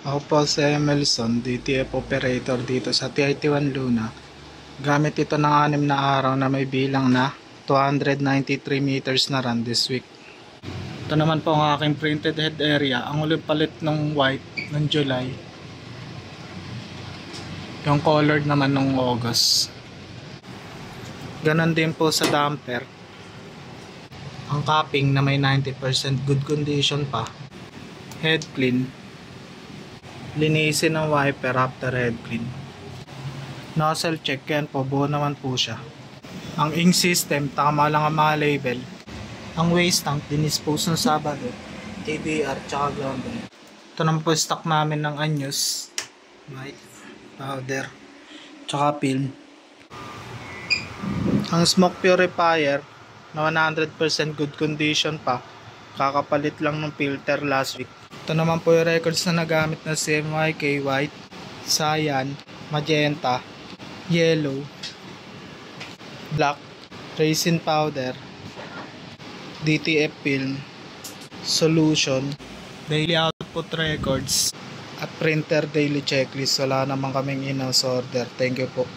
Ako po si Emelson, DTF operator dito sa TIT1 Luna. Gamit ito ng 6 na araw na may bilang na 293 meters na run this week. Ito naman po ang aking printed head area. Ang ulit palit ng white ng July. Yung colored naman ng August. Ganon din po sa damper. Ang capping na may 90% good condition pa. Head clean. Linisin ng wiper after head clean. Nozzle check, yan po, buo naman po siya. Ang ink system, tama lang ang mga label. Ang waste tank, dinispose ng Sabado, TBR, tsaka grounding. Ito naman po stock namin ng anyos, white, powder, tsaka film. Ang smoke purifier, na 100% good condition pa, kakapalit lang ng filter last week. Ito naman po yung records na nagamit na CMYK white, cyan, magenta, yellow, black, resin powder, DTF film, solution, daily output records, at printer daily checklist. Wala naman kaming in-house order. Thank you po.